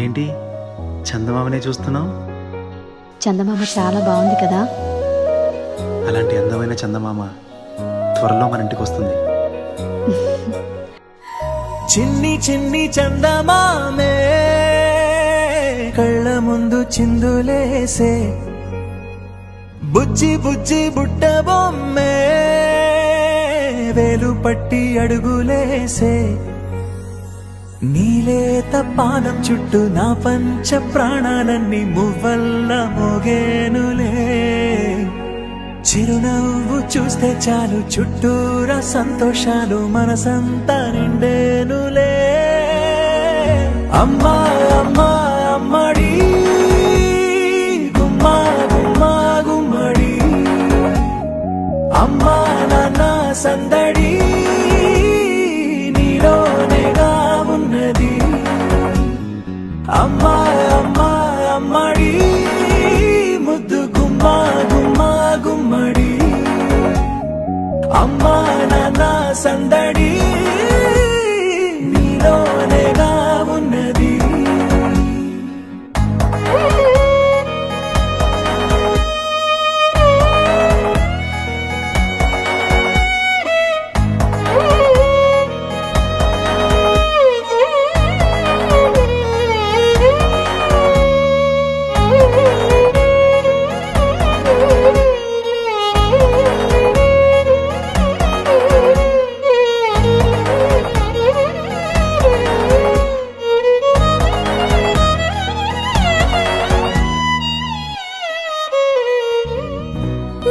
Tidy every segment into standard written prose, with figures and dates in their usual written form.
ఏంటి చందమామనే చూస్తున్నావు? చందమామ చాలా బాగుంది కదా. అలాంటి అందమైన చందమామ త్వరలో మన ఇంటికి వస్తుంది. చిన్ని చిన్ని చందమామే కళ్ళ ముందు చిందులేసే, బుజ్జి బుజ్జి బుట్ట బొమ్మే వేలు పట్టి అడుగులేసే, నీలేత పానం చుట్టూ నా పంచ ప్రాణాలన్నీ మువ్వల్ల మోగేనులే. చిరునవ్వు చూస్తే చాలు చుట్టూరా సంతోషాలు మనసంతా నిండేనులే. అమ్మా అమ్మా అమ్మడి గుమ్మా గుమ్మా గుమ్మడి, అమ్మా నాన్న సందడి నీలోనేగా ఉన్నది. అమ్మా అమ్మా అమ్మడి ముద్దు గుమ్మా గుమ్మా గుమ్మడి, అమ్మా నాన్న సందడి నీలోనేగా ఉన్నది.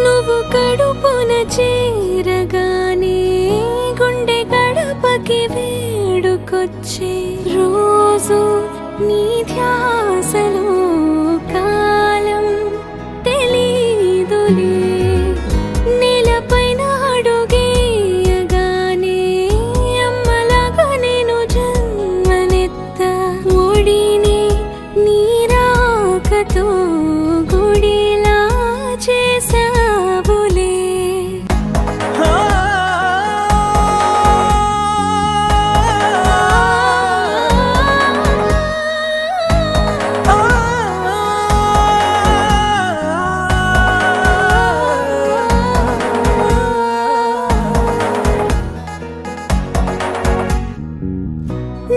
నువ్వు కడుపున చేరగానే గుండె గడపకి వేడుకొచ్చే రోజు నీ ధ్యాసలో కాలం తెలీదులే. నేలపైన అడుగేయగానే అమ్మలాగా నేను జన్మనెత్త, ఒడిని నీ రాకతో గుడిలా చేసావులే.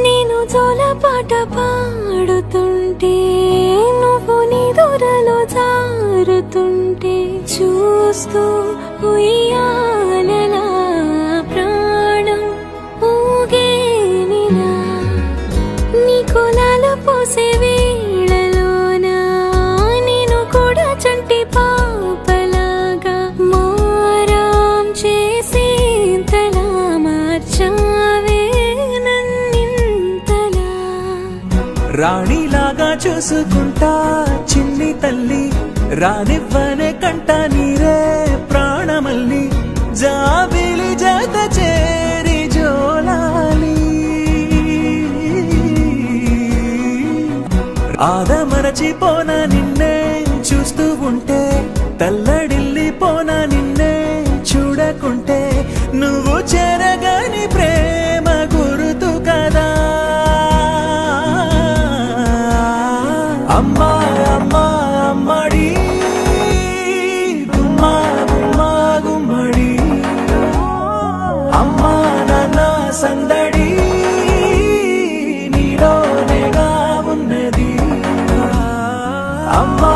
నేను జోలపాట పాడుతుంటే, నువ్వు నీ దూరలో జారుతుంటే చూస్తూ ఉయ్యాలలా ప్రాణం ఊగేనిలా. నీ కులాల పోసే వేళలోన నేను కూడా చంటి పాపలాగా మారాం చేసేంతలా మార్చావే నన్నింతలా. రాణిలాగా చూసుకుంటా చిన్ని తల్లి, రానివ్వనే కంట నీరే ప్రాణమల్లి, జాబిలి జత చేరి జోలాలి. ఆదమరచిపోనా నిన్నే చూస్తూ ఉంటే, తల్లడిల్లిపోనా నిన్నే చూడకుంటే, నువ్వు చెరగని ప్రేమ గురుతు కదా. అమ్మా అమ్మా అమ్మడి గుమ్మా గుమ్మా గుమ్మడి, అమ్మా నాన్న సందడి నీలోనేగా ఉన్నది. అమ్మా